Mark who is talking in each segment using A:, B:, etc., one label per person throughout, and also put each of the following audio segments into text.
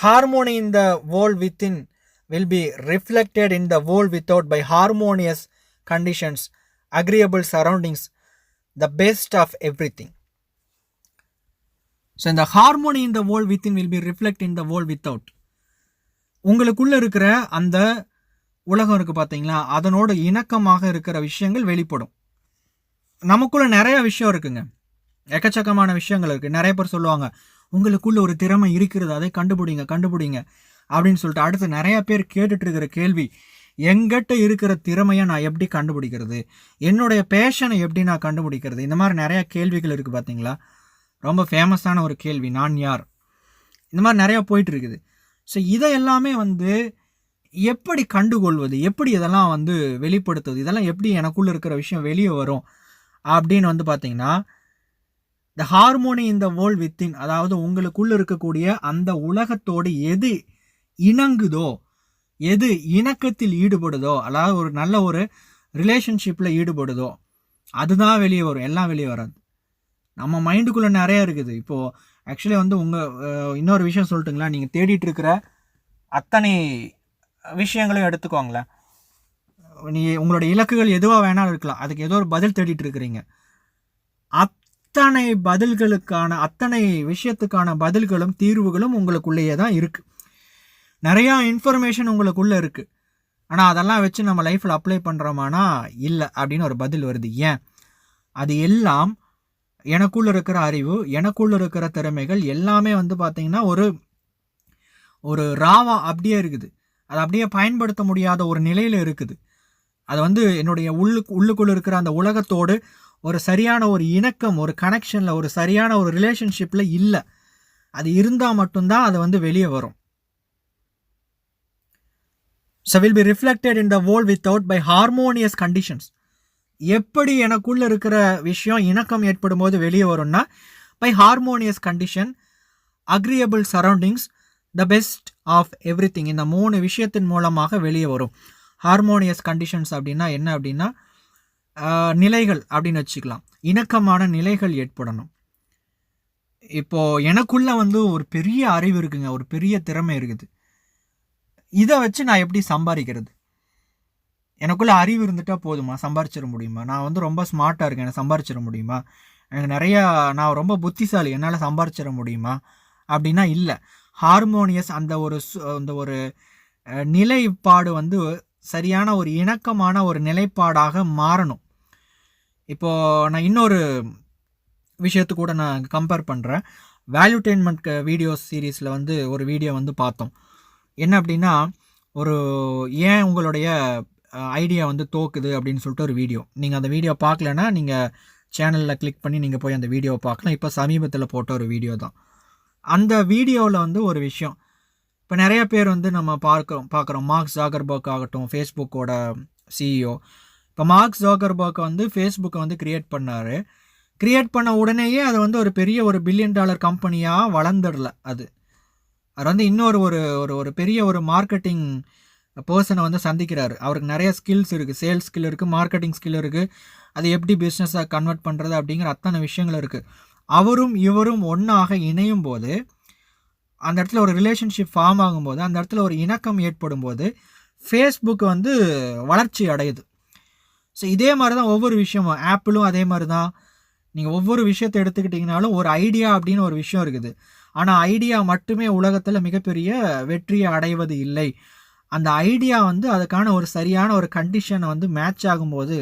A: harmony in the world within will be reflected in the world without by harmonious conditions, agreeable surroundings, the best of everything. So இந்த harmony in the world within will be reflected in the world without. உங்களுக்குள்ள இருக்கிற அந்த உலகம் இருக்கு பார்த்தீங்களா, அதனோட இணக்கமாக இருக்கிற விஷயங்கள் வெளிப்படும். நமக்குள்ள நிறைய விஷயம் இருக்குங்க, எக்கச்சக்கமான விஷயங்கள் இருக்குது. நிறைய பேர் சொல்லுவாங்க உங்களுக்குள்ள ஒரு திறமை இருக்கிறது, அதை கண்டுபிடிங்க அப்படின்னு சொல்லிட்டு. அடுத்து நிறைய பேர் கேட்டுட்டு இருக்கிற கேள்வி, எங்கிட்ட இருக்கிற திறமையை நான் எப்படி கண்டுபிடிக்கிறது, என்னுடைய பேஷனை எப்படி நான் கண்டுபிடிக்கிறது, இந்த மாதிரி நிறையா கேள்விகள் இருக்குது பார்த்தீங்களா. ரொம்ப ஃபேமஸான ஒரு கேள்வி, நான் யார், இந்த மாதிரி நிறையா போயிட்டு இருக்குது. ஸோ இதை எல்லாமே எப்படி கண்டுகொள்வது, எப்படி இதெல்லாம் வெளிப்படுத்துவது, இதெல்லாம் எப்படி எனக்குள்ளே இருக்கிற விஷயம் வெளியே வரும் அப்படின்னு பார்த்தீங்கன்னா, the harmony in the world within, அதாவது உங்களுக்குள்ளே இருக்கக்கூடிய அந்த உலகத்தோடு எது இணங்குதோ, எது இணக்கத்தில் ஈடுபடுதோ, அதாவது ஒரு நல்ல ஒரு ரிலேஷன்ஷிப்பில் ஈடுபடுதோ அதுதான் வெளியே வரும், எல்லாம் வெளியே வராது. நம்ம மைண்டுக்குள்ளே நிறையா இருக்குது. இப்போது ஆக்சுவலி உங்கள் இன்னொரு விஷயம் சொல்லட்டுங்களா, நீங்கள் தேடிட்டு இருக்கிற அத்தனை விஷயங்களையும் எடுத்துக்கோங்களேன். உங்களோட இலக்குகள் எதுவாக வேணாலும் இருக்கலாம், அதுக்கு ஏதோ ஒரு பதில் தேடிட்டு இருக்கிறீங்க. அத்தனை பதில்களுக்கான, அத்தனை விஷயத்துக்கான பதில்களும் தீர்வுகளும் உங்களுக்குள்ளேயே தான் இருக்குது. நிறையா இன்ஃபர்மேஷன் உங்களுக்குள்ளே இருக்குது. ஆனால் அதெல்லாம் வச்சு நம்ம லைஃப்பில் அப்ளை பண்ணுறோமானா இல்லை அப்படின்னு ஒரு பதில் வருது. ஏன்? அது எல்லாம் எனக்குள்ளே இருக்கிற அறிவு, எனக்குள்ளே இருக்கிற திறமைகள் எல்லாமே பார்த்திங்கன்னா ஒரு ராவா அப்படியே இருக்குது. அது அப்படியே பயன்படுத்த முடியாத ஒரு நிலையில் இருக்குது. அது என்னுடைய உள்ளுக்குள்ளே இருக்கிற அந்த உலகத்தோடு ஒரு சரியான ஒரு இணக்கம், ஒரு கனெக்ஷனில், ஒரு சரியான ஒரு ரிலேஷன்ஷிப்பில் இல்லை. அது இருந்தால் மட்டும்தான் அது வெளியே வரும். So will be reflected in the world without by harmonious conditions. எப்படி எனக்குள்ள இருக்கிற விஷயம் இணக்கம் ஏற்படும் போது வெளியே வரும்னா, by harmonious condition, agreeable surroundings, the best of everything. இந்த 3 விஷயத்தின் மூலமாக வெளியே வரும். ஹார்மோனியஸ் கண்டிஷன்ஸ் அப்படின்னா என்ன அப்படின்னா, நிலைகள் அப்படின்னு வச்சுக்கலாம். இணக்கமான நிலைகள் ஏற்படணும். இப்போது எனக்குள்ள ஒரு பெரிய அறிவு இருக்குங்க, ஒரு பெரிய திறமை இருக்குது. இதை வச்சு நான் எப்படி சம்பாதிக்கிறது? எனக்குள்ளே அறிவு இருந்துட்டால் போதுமா, சம்பாரிச்சிட முடியுமா? நான் ரொம்ப ஸ்மார்ட்டாக இருக்கேன், எனக்கு சம்பாரிச்சிட முடியுமா? எனக்கு நிறையா, நான் ரொம்ப புத்திசாலி, என்னால் சம்பாரிச்சிட முடியுமா அப்படின்னா இல்லை. ஹார்மோனியஸ் அந்த ஒரு நிலைப்பாடு சரியான ஒரு இணக்கமான ஒரு நிலைப்பாடாக மாறணும். இப்போது நான் இன்னொரு விஷயத்து கூட நான் கம்பேர் பண்ணுறேன். வேல்யூடெயின்மெண்ட் வீடியோஸ் சீரீஸில் ஒரு வீடியோ பார்த்தோம். என்ன அப்படின்னா, ஏன் உங்களுடைய ஐடியா தோக்குது அப்படின்னு சொல்லிட்டு ஒரு வீடியோ. நீங்கள் அந்த வீடியோ பார்க்கலன்னா நீங்கள் சேனலில் கிளிக் பண்ணி நீங்கள் போய் அந்த வீடியோவை பார்க்கலாம். இப்போ சமீபத்தில் போட்ட ஒரு வீடியோ தான். அந்த வீடியோவில் ஒரு விஷயம், இப்போ நிறைய பேர் நம்ம பார்க்குறோம். மார்க் ஜாகர்பர்க் ஆகட்டும், ஃபேஸ்புக்கோட சிஇஓ. இப்போ மார்க் ஜாகர்பர்க் ஃபேஸ்புக்கை கிரியேட் பண்ணார். கிரியேட் பண்ண உடனேயே அது ஒரு பெரிய ஒரு $1 பில்லியன் கம்பெனியாக வளர்ந்துடல. அது இன்னொரு ஒரு பெரிய ஒரு மார்க்கெட்டிங் பர்சனை சந்திக்கிறாரு. அவருக்கு நிறைய ஸ்கில்ஸ் இருக்குது, சேல்ஸ் ஸ்கில் இருக்குது, மார்க்கெட்டிங் ஸ்கில் இருக்குது. அது எப்படி பிஸ்னஸாக கன்வெர்ட் பண்ணுறது அப்படிங்கிற அத்தனை விஷயங்கள் இருக்குது. அவரும் இவரும் ஒன்றாக இணையும் போது, அந்த இடத்துல ஒரு ரிலேஷன்ஷிப் ஃபார்ம் ஆகும்போது, அந்த இடத்துல ஒரு இணக்கம் ஏற்படும் போது ஃபேஸ்புக் வளர்ச்சி அடையுது. ஸோ இதே மாதிரி தான் ஒவ்வொரு விஷயமும், ஆப்பிளும் அதே மாதிரி தான். நீங்கள் ஒவ்வொரு விஷயத்தை எடுத்துக்கிட்டிங்கனாலும் ஒரு ஐடியா அப்படின்னு ஒரு விஷயம் இருக்குது. ஆனால் ஐடியா மட்டுமே உலகத்தில் மிகப்பெரிய வெற்றியை அடைவது இல்லை. அந்த ஐடியா அதுக்கான ஒரு சரியான ஒரு கண்டிஷனை மேட்ச் ஆகும்போது,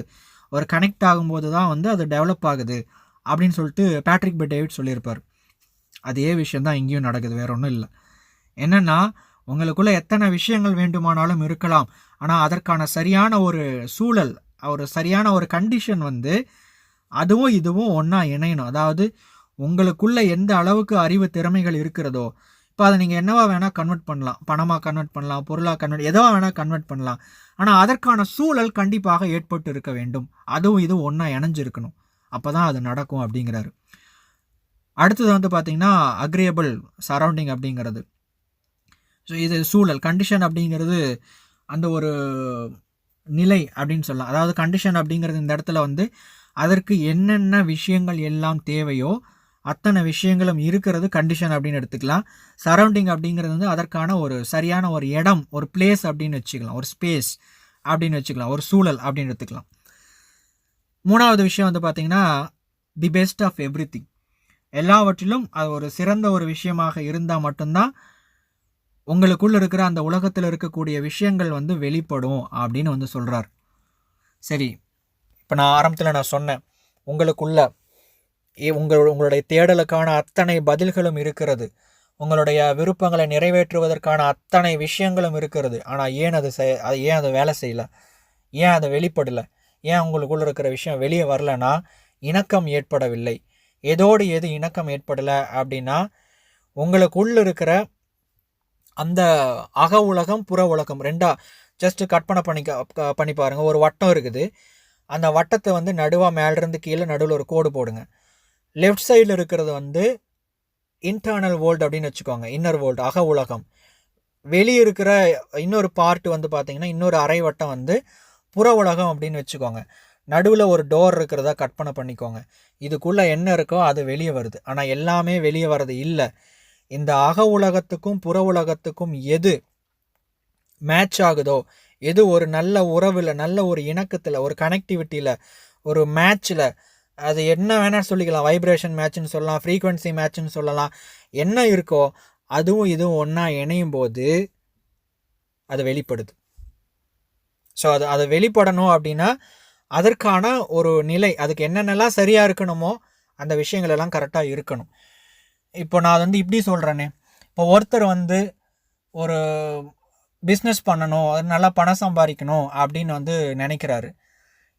A: ஒரு கனெக்ட் ஆகும்போது தான் அது டெவலப் ஆகுது அப்படின்னு சொல்லிட்டு பேட்ரிக் பெட்-டேவிட் சொல்லியிருப்பார். அதே விஷயந்தான் இங்கேயும் நடக்குது, வேற ஒன்றும் இல்லை. என்னென்னா, உங்களுக்குள்ளே எத்தனை விஷயங்கள் வேண்டுமானாலும் இருக்கலாம், ஆனால் அதற்கான சரியான ஒரு சூழல், ஒரு சரியான ஒரு கண்டிஷன் அதுவும் இதுவும் ஒன்றா இணையணும். அதாவது உங்களுக்குள்ளே எந்த அளவுக்கு அறிவு திறமைகள் இருக்கிறதோ, இப்போ அதை நீங்கள் என்னவா வேணால் கன்வெர்ட் பண்ணலாம், பணமாக கன்வெர்ட் பண்ணலாம், பொருளாக கன்வெர்ட், எதோ வேணால் கன்வெர்ட் பண்ணலாம். ஆனால் அதற்கான சூழல் கண்டிப்பாக ஏற்பட்டு இருக்க வேண்டும். அதுவும் இது ஒன்றா இணைஞ்சிருக்கணும், அப்போ தான் அது நடக்கும் அப்படிங்கிறாரு. அடுத்தது பார்த்திங்கன்னா அக்ரியபிள் சரௌண்டிங் அப்படிங்கிறது. ஸோ இது சூழல், கண்டிஷன் அப்படிங்கிறது அந்த ஒரு நிலை அப்படின்னு சொல்லலாம். அதாவது கண்டிஷன் அப்படிங்கிறது இந்த இடத்துல அதற்கு என்னென்ன விஷயங்கள் எல்லாம் தேவையோ அத்தனை விஷயங்களும் இருக்கிறது கண்டிஷன் அப்படின்னு எடுத்துக்கலாம். சரௌண்டிங் அப்படிங்கிறது வந்து அதற்கான ஒரு சரியான ஒரு இடம், ஒரு பிளேஸ் அப்படின்னு வச்சுக்கலாம், ஒரு ஸ்பேஸ் அப்படின்னு வச்சுக்கலாம், ஒரு சூழல் அப்படின்னு எடுத்துக்கலாம். மூணாவது விஷயம் வந்து பார்த்திங்கன்னா தி பெஸ்ட் ஆஃப் எவ்ரிதிங். எல்லாவற்றிலும் அது ஒரு சிறந்த ஒரு விஷயமாக இருந்தால் மட்டும்தான் உங்களுக்குள்ள இருக்கிற அந்த உலகத்தில் இருக்கக்கூடிய விஷயங்கள் வந்து வெளிப்படும் அப்படின்னு வந்து சொல்கிறார். சரி, இப்போ நான் ஆரம்பத்தில் நான் சொன்னேன், உங்களுக்குள்ள உங்களுடைய தேடலுக்கான அத்தனை பதில்களும் இருக்கிறது, உங்களுடைய விருப்பங்களை நிறைவேற்றுவதற்கான அத்தனை விஷயங்களும் இருக்கிறது. ஆனால் ஏன் அது வேலை செய்யலை, ஏன் அதை வெளிப்படலை, ஏன் உங்களுக்குள்ள இருக்கிற விஷயம் வெளியே வரலன்னா இணக்கம் ஏற்படவில்லை. எதோடு எது இணக்கம் ஏற்படலை அப்படின்னா உங்களுக்குள்ள இருக்கிற அந்த அக உலகம் புற உலகம் ரெண்டா ஜஸ்ட் கற்பனை பண்ணி பாருங்கள். ஒரு வட்டம் இருக்குது, அந்த வட்டத்தை வந்து நடுவாக மேலேருந்து கீழே நடுவில் ஒரு கோடு போடுங்க. லெஃப்ட் சைடில் இருக்கிறது வந்து இன்டர்னல் வேர்ல்டு அப்படின்னு வச்சுக்கோங்க, இன்னர் வேர்ல்டு அக உலகம். வெளியே இருக்கிற இன்னொரு பார்ட் வந்து பார்த்திங்கன்னா இன்னொரு அரை வட்டம் வந்து புற உலகம் அப்படின்னு வச்சுக்கோங்க. நடுவில் ஒரு டோர் இருக்கிறதா கற்பனை பண்ணிக்கோங்க. இதுக்குள்ளே என்ன இருக்கோ அது வெளியே வருது, ஆனால் எல்லாமே வெளியே வர்றது இல்லை. இந்த அக உலகத்துக்கும் புற உலகத்துக்கும் எது மேட்ச் ஆகுதோ, எது ஒரு நல்ல உறவில், நல்ல ஒரு இணக்கத்தில், ஒரு கனெக்டிவிட்டியில், ஒரு மேட்ச்சில், அது என்ன வேணால் சொல்லிக்கலாம், வைப்ரேஷன் மேட்ச்னு சொல்லலாம், ஃப்ரீக்வன்சி மேட்ச்னு சொல்லலாம், என்ன இருக்கோ அதுவும் இதுவும் ஒன்றா இணையும் போது அது வெளிப்படுது. ஸோ அது வெளிப்படணும் அப்படின்னா அதற்கான ஒரு நிலை, அதுக்கு என்னென்னலாம் சரியாக இருக்கணுமோ அந்த விஷயங்கள் எல்லாம் கரெக்டாக இருக்கணும். இப்போ நான் வந்து இப்படி சொல்கிறேனே, இப்போ ஒருத்தர் வந்து ஒரு பிஸ்னஸ் பண்ணணும், அது நல்லா பணம் சம்பாதிக்கணும் அப்படின்னு வந்து நினைக்கிறாரு.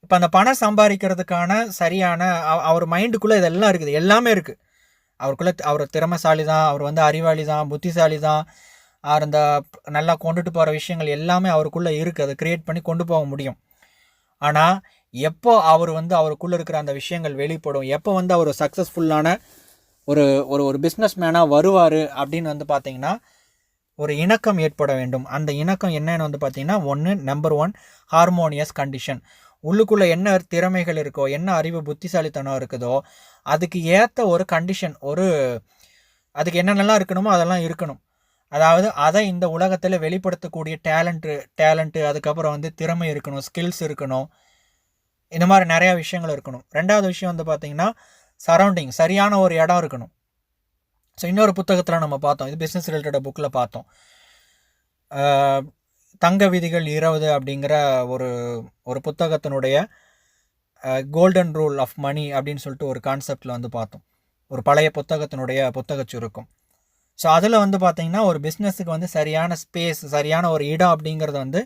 A: இப்போ அந்த பணம் சம்பாதிக்கிறதுக்கான சரியான அவர் மைண்டுக்குள்ளே இதெல்லாம் இருக்குது, எல்லாமே இருக்குது அவருக்குள்ளே. அவர் திறமைசாலி தான், அவர் வந்து அறிவாளி தான், புத்திசாலி தான், அவர் அந்த நல்லா கொண்டுட்டு போகிற விஷயங்கள் எல்லாமே அவருக்குள்ளே இருக்குது, அதை க்ரியேட் பண்ணி கொண்டு போக முடியும். ஆனால் எப்போ அவர் வந்து அவருக்குள்ளே இருக்கிற அந்த விஷயங்கள் வெளிப்படும், எப்போ வந்து அவர் சக்ஸஸ்ஃபுல்லான ஒரு ஒரு ஒரு பிஸ்னஸ் மேனாக வருவார் அப்படின்னு வந்து பார்த்திங்கன்னா ஒரு இணக்கம் ஏற்பட வேண்டும். அந்த இணக்கம் என்னன்னு வந்து பார்த்திங்கன்னா நம்பர் 1 ஹார்மோனியஸ் கண்டிஷன். உள்ளுக்குள்ளே என்ன திறமைகள் இருக்கோ, என்ன அறிவு புத்திசாலித்தனம் இருக்குதோ அதுக்கு ஏற்ற ஒரு கண்டிஷன், அதுக்கு என்னென்னலாம் இருக்கணுமோ அதெல்லாம் இருக்கணும். அதாவது அதை இந்த உலகத்தில் வெளிப்படுத்தக்கூடிய டேலண்ட்டு, அதுக்கப்புறம் வந்து திறமை இருக்கணும், ஸ்கில்ஸ் இருக்கணும், இந்த மாதிரி நிறையா விஷயங்கள் இருக்கணும். ரெண்டாவது விஷயம் வந்து பார்த்திங்கன்னா சரௌண்டிங், சரியான ஒரு இடம் இருக்கணும். ஸோ இன்னொரு புத்தகத்தில் நம்ம பார்த்தோம், இது பிஸ்னஸ் ரிலேட்டட் புக்கில் பார்த்தோம், தங்க விதிகள் 20 அப்படிங்கிற ஒரு புத்தகத்தினுடைய கோல்டன் ரூல் ஆஃப் மணி அப்படின்னு சொல்லிட்டு ஒரு கான்செப்டில் வந்து பார்த்தோம், ஒரு பழைய புத்தக சுருக்கம். ஸோ அதில் வந்து பார்த்திங்கன்னா ஒரு பிஸ்னஸுக்கு வந்து சரியான ஸ்பேஸ், சரியான ஒரு இடம் அப்படிங்கிறது வந்து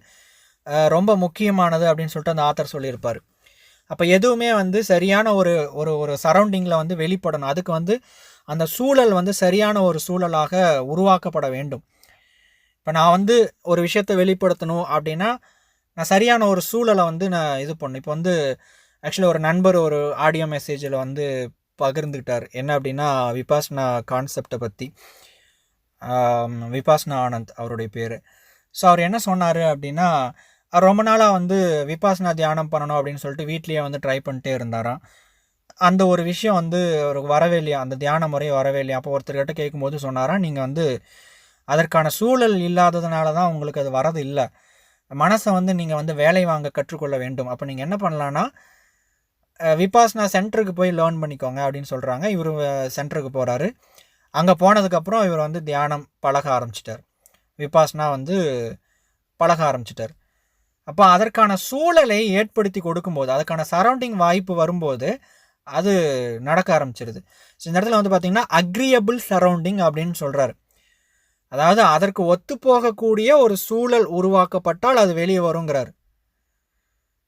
A: ரொம்ப முக்கியமானது அப்படின்னு சொல்லிட்டு அந்த ஆத்தர் சொல்லியிருப்பார். அப்போ எதுவுமே வந்து சரியான ஒரு ஒரு சரௌண்டிங்கில் வந்து வெளிப்படணும், அதுக்கு வந்து அந்த சூழல் வந்து சரியான ஒரு சூழலாக உருவாக்கப்பட வேண்டும். இப்போ நான் வந்து ஒரு விஷயத்தை வெளிப்படுத்தணும் அப்படின்னா நான் சரியான ஒரு சூழலை வந்து நான் இது பண்ணணும். இப்போ வந்து ஆக்சுவலி ஒரு நண்பர் ஒரு ஆடியோ மெசேஜில் வந்து பகிர்ந்துக்கிட்டார், என்ன அப்படின்னா விபாசனா கான்செப்டை பற்றி. விபாசனா ஆனந்த் அவருடைய பேர். ஸோ அவர் என்ன சொன்னார் அப்படின்னா, அவர் ரொம்ப நாளாக வந்து விபாசனா தியானம் பண்ணணும் அப்படின்னு சொல்லிட்டு வீட்லேயே வந்து ட்ரை பண்ணிட்டே இருந்தாராம். அந்த ஒரு விஷயம் வந்து அவருக்கு வரவே இல்லையா, அந்த தியான முறையை வரவே இல்லையா. அப்போ ஒருத்தர்கிட்ட கேட்கும்போது சொன்னாராம், நீங்கள் வந்து அதற்கான சூழல் இல்லாததுனால தான் உங்களுக்கு அது வரது இல்லை, மனசை வந்து நீங்கள் வந்து வேலை வாங்க கற்றுக்கொள்ள வேண்டும். அப்போ நீங்கள் என்ன பண்ணலான்னா விபாசனா சென்டருக்கு போய் லேர்ன் பண்ணிக்கோங்க அப்படின்னு சொல்கிறாங்க. இவர் சென்டருக்கு போகிறாரு. அங்கே போனதுக்கப்புறம் இவர் வந்து தியானம் பழக ஆரம்பிச்சிட்டார், விபாசனா வந்து பழக ஆரம்பிச்சிட்டார். அப்போ அதற்கான சூழலை ஏற்படுத்தி கொடுக்கும்போது, அதுக்கான சரௌண்டிங் வாய்ப்பு வரும்போது அது நடக்க ஆரம்பிச்சிருது. ஸோ இந்த இடத்துல வந்து பார்த்திங்கன்னா அக்ரியபிள் சரௌண்டிங் அப்படின்னு சொல்கிறாரு. அதாவது அதற்கு ஒத்து போகக்கூடிய ஒரு சூழல் உருவாக்கப்பட்டால் அது வெளியே வருங்கிறார்.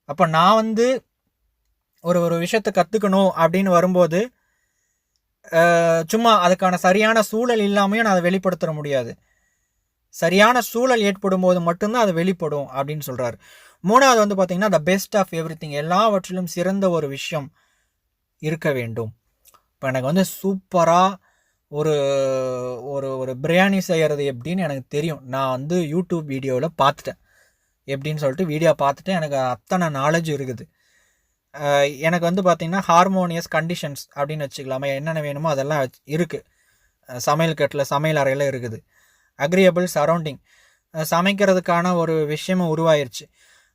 A: அப்போ நான் வந்து ஒரு விஷயத்தை கற்றுக்கணும் அப்படின்னு வரும்போது சும்மா அதுக்கான சரியான சூழல் இல்லாமையும் நான் அதை வெளிப்படுத்த முடியாது. சரியான சூழல் ஏற்படும் போது மட்டும்தான் அது வெளிப்படும் அப்படின்னு சொல்கிறார். மூணாவது வந்து பார்த்திங்கன்னா த பெஸ்ட் ஆஃப் எவ்ரிதிங், எல்லாவற்றிலும் சிறந்த ஒரு விஷயம் இருக்க வேண்டும். இப்போ எனக்கு வந்து சூப்பராக ஒரு ஒரு பிரியாணி செய்கிறது எப்படின்னு எனக்கு தெரியும். நான் வந்து யூடியூப் வீடியோவில் பார்த்துட்டேன், எப்படின்னு சொல்லிட்டு வீடியோ பார்த்துட்டு எனக்கு அத்தனை நாலேஜ் இருக்குது. எனக்கு வந்து பார்த்திங்கன்னா ஹார்மோனியஸ் கண்டிஷன்ஸ் அப்படின்னு வச்சுக்கலாமா, என்னென்ன வேணுமோ அதெல்லாம் இருக்குது. சமையல் கட்டில் சமையல் அறையில் இருக்குது. அக்ரியபிள் சரௌண்டிங், சமைக்கிறதுக்கான ஒரு விஷயமும் உருவாயிருச்சு.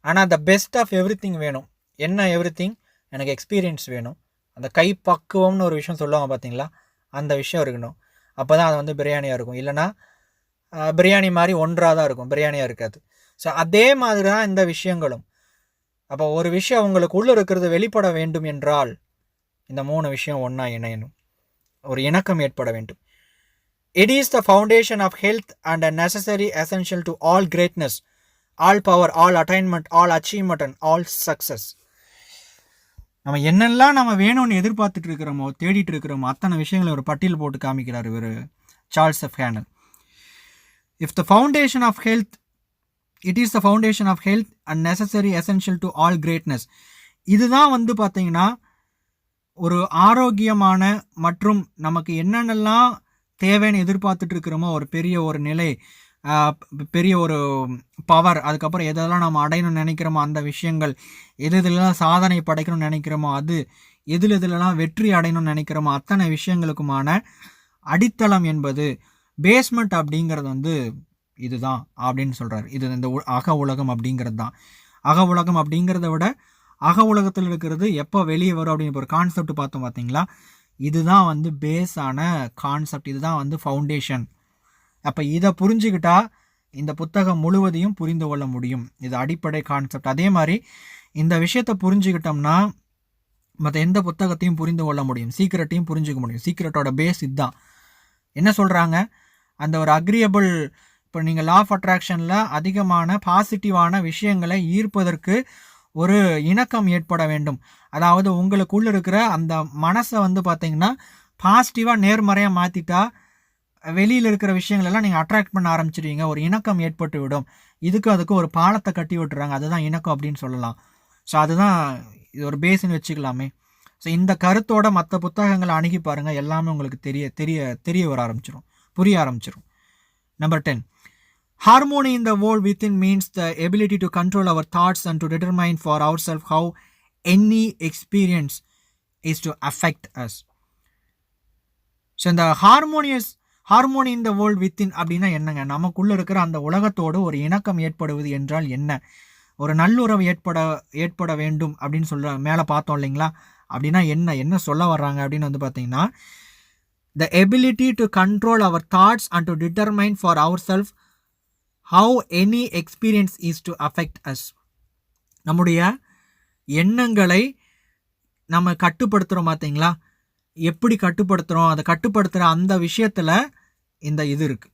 A: ஆனால் the best of everything வேணும். என்ன எவ்ரி திங்? எனக்கு எக்ஸ்பீரியன்ஸ் வேணும். அந்த கை பக்குவம்னு ஒரு விஷயம் சொல்லுவாங்க பார்த்தீங்களா, அந்த விஷயம் இருக்கணும். அப்போ தான் அது வந்து பிரியாணியாக இருக்கும். இல்லைனா பிரியாணி மாதிரி ஒன்றாக தான் இருக்கும், பிரியாணியாக இருக்காது. ஸோ அதே மாதிரி தான் இந்த விஷயங்களும். அப்போ ஒரு விஷயம் உங்களுக்கு உள்ளே இருக்கிறது வெளிப்பட வேண்டும் என்றால் இந்த 3 விஷயம் ஒன்றா இணையணும், ஒரு இணக்கம் ஏற்பட வேண்டும். It is the foundation of health and a necessary essential to all greatness, all power, all attainment, all achievement and all success. நம்ம என்னெல்லாம் நம்ம வேணும்னு எதிர்பார்த்துட்டு இருக்கிறோமோ, தேடிட்டு இருக்கிறோமோ, அத்தனை விஷயங்களை ஒரு பட்டியல் போட்டு காமிக்கிறார் இவர் Charles F Haanel. If the foundation of health, it is the foundation of health and necessary essential to all greatness. இதுதான் வந்து பார்த்தீங்கன்னா ஒரு ஆரோக்கியமான மற்றும் நமக்கு என்னென்னலாம் தேவைன்னு எதிர்பார்த்துட்டு இருக்கிறோமோ ஒரு பெரிய ஒரு நிலை, பெரிய ஒரு பவர், அதுக்கப்புறம் எதெல்லாம் நம்ம அடையணும்னு நினைக்கிறோமோ அந்த விஷயங்கள், எதுலாம் சாதனை படைக்கணும்னு நினைக்கிறோமோ அது, எதுலெல்லாம் வெற்றி அடையணும்னு நினைக்கிறோமோ அத்தனை விஷயங்களுக்குமான அடித்தளம் என்பது, பேஸ்மெண்ட் அப்படிங்கிறது வந்து இதுதான் அப்படின்னு சொல்கிறார். இது இந்த அக உலகம் அப்படிங்கிறது தான். அக உலகம் அப்படிங்கிறத விட அக உலகத்தில் இருக்கிறது எப்போ வெளியே வரும் அப்படின்னு ஒரு கான்செப்ட் பார்த்தோம் பார்த்தீங்களா, இதுதான் வந்து பேஸான கான்செப்ட், இதுதான் வந்து ஃபவுண்டேஷன். அப்போ இதை புரிஞ்சுக்கிட்டா இந்த புத்தகம் முழுவதையும் புரிந்து கொள்ள முடியும். இது அடிப்படை கான்செப்ட். அதே மாதிரி இந்த விஷயத்தை புரிஞ்சுக்கிட்டோம்னா மற்ற எந்த புத்தகத்தையும் புரிந்து கொள்ள முடியும், சீக்ரெட்டையும் புரிஞ்சுக்க முடியும். சீக்ரெட்டோட பேஸ் இதுதான். என்ன சொல்கிறாங்க, அந்த ஒரு அக்ரியபிள், இப்போ நீங்கள் லா ஆஃப் அட்ராக்ஷனில் அதிகமான பாசிட்டிவான விஷயங்களை ஈர்ப்பதற்கு ஒரு இணக்கம் ஏற்பட வேண்டும். அதாவது உங்களுக்குள்ளே இருக்கிற அந்த மனசை வந்து பார்த்திங்கன்னா பாசிட்டிவாக நேர்மறையாக மாற்றிட்டா வெளியில் இருக்கிற விஷயங்களெல்லாம் நீங்கள் அட்ராக்ட் பண்ண ஆரம்பிச்சிடுவீங்க. ஒரு இணக்கம் ஏற்பட்டு விடும். அதுக்கு ஒரு பாலத்தை கட்டி விட்டுறாங்க, அதுதான் இணக்கம் அப்படின்னு சொல்லலாம். ஸோ அதுதான் இது ஒரு பேஸ்ன்னு வச்சுக்கலாமே. ஸோ இந்த கருத்தோட மற்ற புத்தகங்களை அணுகி பாருங்கள், எல்லாமே உங்களுக்கு தெரிய வர ஆரம்பிச்சிடும், புரிய ஆரம்பிச்சிடும். Number 10. Harmony in the world within means the ability to control our thoughts and to determine for ourselves how any experience is to affect us. So இந்த harmony in the world within அப்படின்னா என்னங்க, நமக்குள்ளே இருக்கிற அந்த உலகத்தோடு ஒரு இணக்கம் ஏற்படுவது என்றால் என்ன, ஒரு நல்லுறவு ஏற்பட வேண்டும் அப்படின்னு சொல்ல மேலே பார்த்தோம் இல்லைங்களா. அப்படின்னா என்ன சொல்ல வர்றாங்க அப்படின்னு வந்து பார்த்தீங்கன்னா, the ability to control our thoughts and to determine for ourselves how any experience is to affect us. நம்முடைய எண்ணங்களை நம்ம கட்டுப்படுத்துகிறோம் பார்த்தீங்களா, எப்படி கட்டுப்படுத்துகிறோம், அதை கட்டுப்படுத்துகிற அந்த விஷயத்தில் இந்த இது இருக்குது,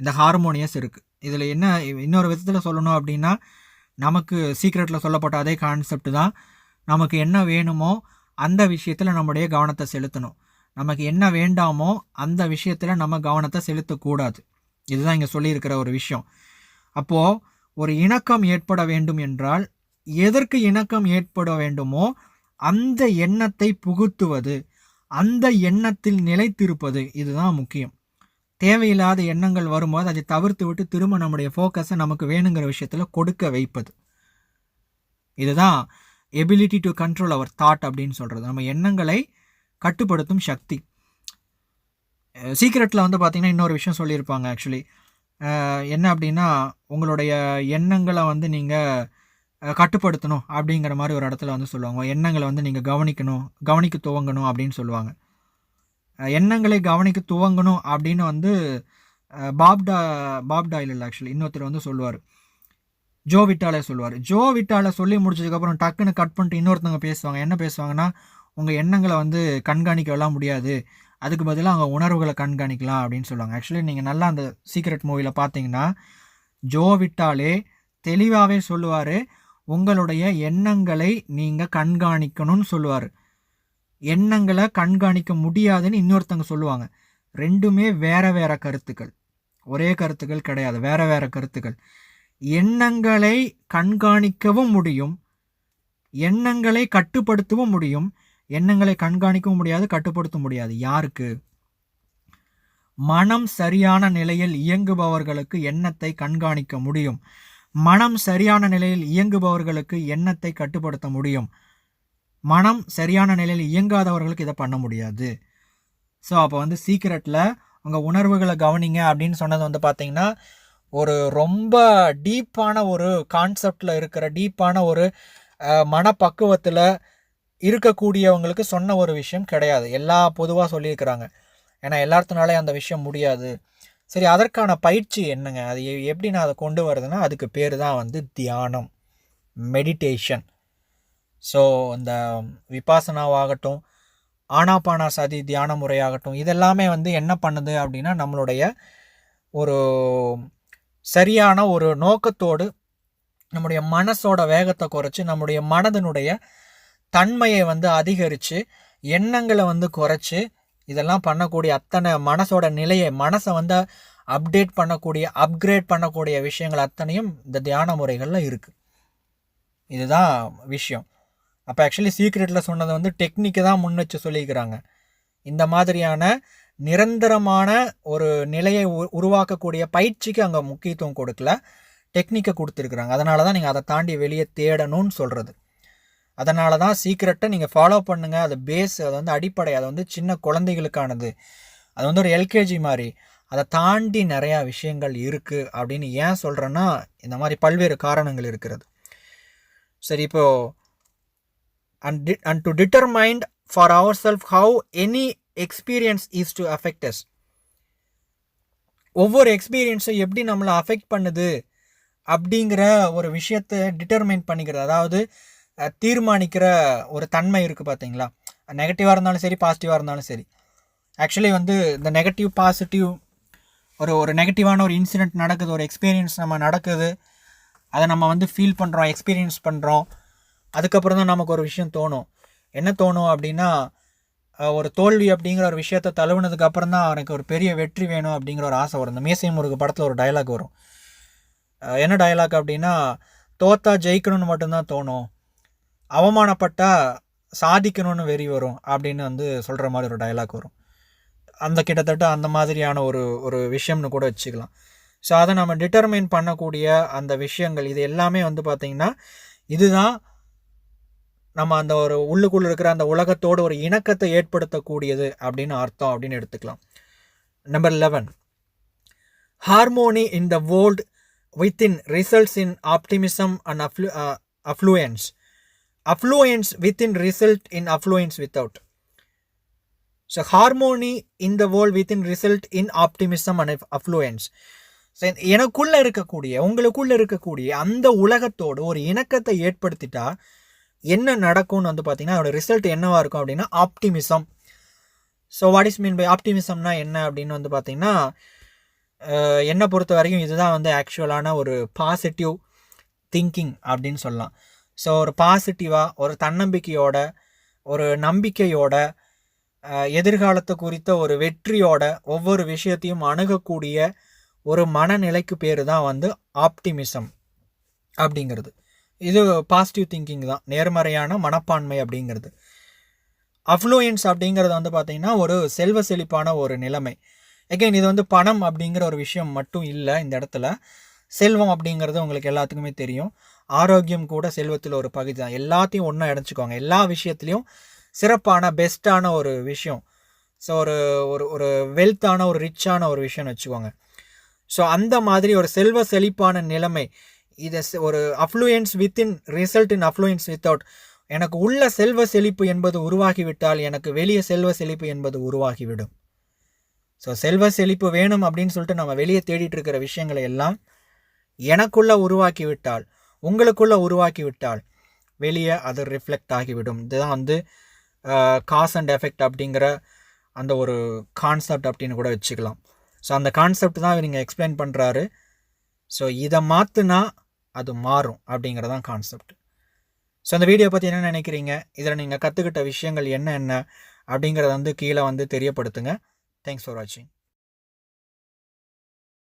A: இந்த ஹார்மோனியஸ் இருக்குது. இதில் என்ன இன்னொரு விதத்தில் சொல்லணும் அப்படின்னா, நமக்கு சீக்ரெட்டில் சொல்லப்பட்ட அதே கான்செப்ட் தான். நமக்கு என்ன வேணுமோ அந்த விஷயத்தில் நம்முடைய கவனத்தை செலுத்தணும், நமக்கு என்ன வேண்டாமோ அந்த விஷயத்தில் நம்ம கவனத்தை செலுத்தக்கூடாது. இதுதான் இங்கே சொல்லியிருக்கிற ஒரு விஷயம். அப்போது ஒரு இணக்கம் ஏற்பட வேண்டும் என்றால் எதற்கு இணக்கம் ஏற்பட வேண்டுமோ அந்த எண்ணத்தை புகுத்துவது, அந்த எண்ணத்தில் நிலைத்திருப்பது, இதுதான் முக்கியம். தேவையில்லாத எண்ணங்கள் வரும்போது அதை தவிர்த்து விட்டு திரும்ப நம்முடைய ஃபோக்கஸை நமக்கு வேணுங்கிற விஷயத்தில் கொடுக்க வைப்பது, இதுதான் ability to control our thought அப்படின்னு சொல்கிறது. நம்ம எண்ணங்களை கட்டுப்படுத்தும் சக்தி. சீக்ரெட்டில் வந்து பார்த்திங்கன்னா இன்னொரு விஷயம் சொல்லியிருப்பாங்க. ஆக்சுவலி என்ன அப்படின்னா, உங்களுடைய எண்ணங்களை வந்து நீங்கள் கட்டுப்படுத்தணும் அப்படிங்கிற மாதிரி ஒரு இடத்துல வந்து சொல்லுவாங்க. எண்ணங்களை வந்து நீங்கள் கவனிக்க துவங்கணும் அப்படின்னு சொல்லுவாங்க. எண்ணங்களை கவனிக்க துவங்கணும் அப்படின்னு வந்து பாப் டாயில் இல்லை, ஆக்சுவலி இன்னொருத்தர் வந்து சொல்லுவார், ஜோ விட்டாலே சொல்லுவார். ஜோ விட்டாலே சொல்லி முடிச்சதுக்கப்புறம் டக்குன்னு கட் பண்ணிட்டு இன்னொருத்தவங்க பேசுவாங்க. என்ன பேசுவாங்கன்னா, உங்கள் எண்ணங்களை வந்து கண்காணிக்கலாம் முடியாது, அதுக்கு பதிலாக அவங்க உணர்வுகளை கண்காணிக்கலாம் அப்படின்னு சொல்லுவாங்க. ஆக்சுவலி நீங்கள் நல்லா அந்த சீக்ரெட் மூவியில் பார்த்தீங்கன்னா ஜோ விட்டாலே தெளிவாகவே சொல்லுவார், உங்களுடைய எண்ணங்களை நீங்கள் கண்காணிக்கணும்னு சொல்லுவார். எண்ணங்களை கண்காணிக்க முடியாதுன்னு இன்னொருத்தவங்க சொல்லுவாங்க. ரெண்டுமே வேறு கருத்துக்கள், ஒரே கருத்துக்கள் கிடையாது, வேறு கருத்துக்கள். எண்ணங்களை கண்காணிக்கவும் முடியும், எண்ணங்களை கட்டுப்படுத்தவும் முடியும். எண்ணங்களை கண்காணிக்கவும் முடியாது, கட்டுப்படுத்த முடியாது. யாருக்கு? மனம் சரியான நிலையில் இயங்குபவர்களுக்கு எண்ணத்தை கண்காணிக்க முடியும், மனம் சரியான நிலையில் இயங்குபவர்களுக்கு எண்ணத்தை கட்டுப்படுத்த முடியும். மனம் சரியான நிலையில் இயங்காதவர்களுக்கு இதை பண்ண முடியாது. ஸோ அப்போ வந்து சீக்ரெட்டில் உங்கள் உணர்வுகளை கவனிங்க அப்படின்னு சொன்னது வந்து பார்த்திங்கன்னா ஒரு ரொம்ப டீப்பான ஒரு கான்செப்டில் இருக்கிற டீப்பான ஒரு மனப்பக்குவத்தில் இருக்கக்கூடியவங்களுக்கு சொன்ன ஒரு விஷயம் கிடையாது. பொதுவாக சொல்லியிருக்கிறாங்க. ஏன்னா எல்லாத்தினாலே அந்த விஷயம் முடியாது. சரி, அதற்கான பயிற்சி என்னங்க? அது எப்படி நான் அதை கொண்டு வருதுன்னா அதுக்கு பேர் தான் வந்து தியானம், மெடிடேஷன். ஸோ இந்த விபாசனாவாகட்டும், ஆனாபானாசதி தியான முறையாகட்டும், இதெல்லாமே வந்து என்ன பண்ணுது அப்படின்னா நம்மளுடைய ஒரு சரியான ஒரு நோக்கத்தோடு நம்முடைய மனசோட வேகத்தை குறைச்சி நம்முடைய மனதனுடைய தன்மையை வந்து அதிகரித்து எண்ணங்களை வந்து குறைச்சி இதெல்லாம் பண்ணக்கூடிய அத்தனை மனசோட நிலையை மனசை வந்து அப்கிரேட் பண்ணக்கூடிய விஷயங்கள் அத்தனையும் இந்த தியான முறைகளில் இருக்குது. இதுதான் விஷயம். அப்போ ஆக்சுவலி சீக்ரெட்டில் சொன்னதை வந்து டெக்னிக்கை தான் முன் வச்சு சொல்லியிருக்கிறாங்க. இந்த மாதிரியான நிரந்தரமான ஒரு நிலையை உருவாக்கக்கூடிய பயிற்சிக்கு அங்கே முக்கியத்துவம் கொடுக்கல, டெக்னிக்கை கொடுத்துருக்குறாங்க. அதனால தான் நீங்கள் அதை தாண்டி வெளியே தேடணும்னு சொல்கிறது. அதனால தான் சீக்ரெட்டை நீங்கள் ஃபாலோ பண்ணுங்கள். அது பேஸ், அது வந்து அடிப்படை, அது வந்து சின்ன குழந்தைகளுக்கானது, அது வந்து ஒரு எல்கேஜி மாதிரி. அதை தாண்டி நிறையா விஷயங்கள் இருக்குது அப்படின்னு ஏன் சொல்கிறேன்னா இந்த மாதிரி பல்வேறு காரணங்கள் இருக்கிறது. சரி, இப்போது and to determine for ourselves how any experience is to affect us. ஒவ்வொரு எக்ஸ்பீரியன்ஸை எப்படி நம்மளை அஃபெக்ட் பண்ணுது அப்படிங்கிற ஒரு விஷயத்தை டிட்டர்மைன் பண்ணிக்கிறது, அதாவது தீர்மானிக்கிற ஒரு தன்மை இருக்குது பார்த்தீங்களா. நெகட்டிவாக இருந்தாலும் சரி, பாசிட்டிவாக இருந்தாலும் சரி. ஆக்சுவலி வந்து இந்த நெகட்டிவ் பாசிட்டிவ் ஒரு நெகட்டிவான ஒரு இன்சிடெண்ட் நடக்குது, ஒரு எக்ஸ்பீரியன்ஸ் நம்ம நடக்குது, அதை நம்ம வந்து ஃபீல் பண்ணுறோம், எக்ஸ்பீரியன்ஸ் பண்ணுறோம். அதுக்கப்புறம் தான் நமக்கு ஒரு விஷயம் தோணும். என்ன தோணும் அப்படின்னா, ஒரு தோல்வி அப்படிங்கிற ஒரு விஷயத்தை தழுவுனதுக்கு அப்புறம் தான் எனக்கு ஒரு பெரிய வெற்றி வேணும் அப்படிங்கிற ஒரு ஆசை வரும். இந்த மீசை முருகு படத்தில் ஒரு டயலாக் வரும். என்ன டயலாக் அப்படின்னா, தோத்தா ஜெயிக்கணும்னு மட்டும்தான் தோணும், அவமானப்பட்டா சாதிக்கணும்னு வெறி வரும் அப்படின்னு வந்து சொல்கிற மாதிரி ஒரு டயலாக் வரும். அந்த கிட்டத்தட்ட அந்த மாதிரியான ஒரு விஷயம்னு கூட வச்சுக்கலாம். ஸோ அதை நம்ம டிட்டர்மைன் பண்ணக்கூடிய அந்த விஷயங்கள் இது எல்லாமே வந்து பார்த்திங்கன்னா இதுதான் நம்ம அந்த ஒரு உள்ளுக்குள்ளே இருக்கிற அந்த உலகத்தோடு ஒரு இணக்கத்தை ஏற்படுத்தக்கூடியது அப்படின்னு அர்த்தம் அப்படின்னு எடுத்துக்கலாம். Number 11, harmony in the world within results in optimism and affluence. Affluence within result in affluence without. So harmony in the world within result in optimism and affluence. So எனக்குள்ளே இருக்கக்கூடிய உங்களுக்குள்ளே இருக்கக்கூடிய அந்த உலகத்தோடு ஒரு இணக்கத்தை ஏற்படுத்திட்டா என்ன நடக்கும்னு வந்து பார்த்திங்கன்னா அதோட ரிசல்ட் என்னவாக இருக்கும் அப்படின்னா optimism. So what is mean by ஆப்டிமிசம்னா என்ன அப்படின்னு வந்து பார்த்திங்கன்னா என்னை பொறுத்த வரைக்கும் இதுதான் வந்து ஆக்சுவலான ஒரு பாசிட்டிவ் திங்கிங் அப்படின்னு சொல்லலாம். ஸோ ஒரு பாசிட்டிவாக ஒரு தன்னம்பிக்கையோட ஒரு நம்பிக்கையோட எதிர்காலத்தை குறித்த ஒரு வெற்றியோட ஒவ்வொரு விஷயத்தையும் அணுகக்கூடிய ஒரு மனநிலைக்கு பேர் தான் வந்து ஆப்டிமிசம் அப்படிங்கிறது. இது பாசிட்டிவ் திங்கிங் தான், நேர்மறையான மனப்பான்மை அப்படிங்கிறது. அஃப்ளூயன்ஸ் அப்படிங்கிறது வந்து பார்த்திங்கன்னா ஒரு செல்வ செழிப்பான ஒரு நிலைமை. எகைன் இது வந்து பணம் அப்படிங்கிற ஒரு விஷயம் மட்டும் இல்லை இந்த இடத்துல. செல்வம் அப்படிங்கிறது உங்களுக்கு எல்லாத்துக்குமே தெரியும். ஆரோக்கியம் கூட செல்வத்தில் ஒரு பகுதி தான். எல்லாத்தையும் ஒன்றா இணைச்சிக்கோங்க. எல்லா விஷயத்துலையும் சிறப்பான பெஸ்ட்டான ஒரு விஷயம். ஸோ ஒரு வெல்த்தான ஒரு ரிச்சான ஒரு விஷயம்னு வச்சுக்கோங்க. ஸோ அந்த மாதிரி ஒரு செல்வ செழிப்பான நிலைமை, இதை ஒரு affluence within result in affluence without. எனக்கு உள்ள செல்வ செழிப்பு என்பது உருவாகிவிட்டால் எனக்கு வெளியே செல்வ செழிப்பு என்பது உருவாகிவிடும். ஸோ செல்வ செழிப்பு வேணும் அப்படின்னு சொல்லிட்டு நம்ம வெளியே தேடிட்டு இருக்கிற விஷயங்களை எல்லாம் எனக்குள்ள உருவாக்கிவிட்டால், உங்களுக்குள்ள உருவாக்கிவிட்டால் வெளியே அது ரிஃப்ளெக்ட் ஆகிவிடும். இதுதான் வந்து காஸ் அண்ட் எஃபெக்ட் அப்படிங்கிற அந்த ஒரு கான்செப்ட் அப்படின்னு கூட வச்சுக்கலாம். ஸோ அந்த கான்செப்ட் தான் நீங்கள் எக்ஸ்பிளைன் பண்ணுறாரு. ஸோ இதை மாற்றினா அது மாறும் அப்படிங்கிறதான் கான்செப்ட். ஸோ அந்த வீடியோ பற்றி என்ன நினைக்கிறீங்க, இதில் நீங்கள் கற்றுக்கிட்ட விஷயங்கள் என்ன அப்படிங்கிறத வந்து கீழே வந்து தெரியப்படுத்துங்க. தேங்க்ஸ் ஃபார் வாட்சிங்.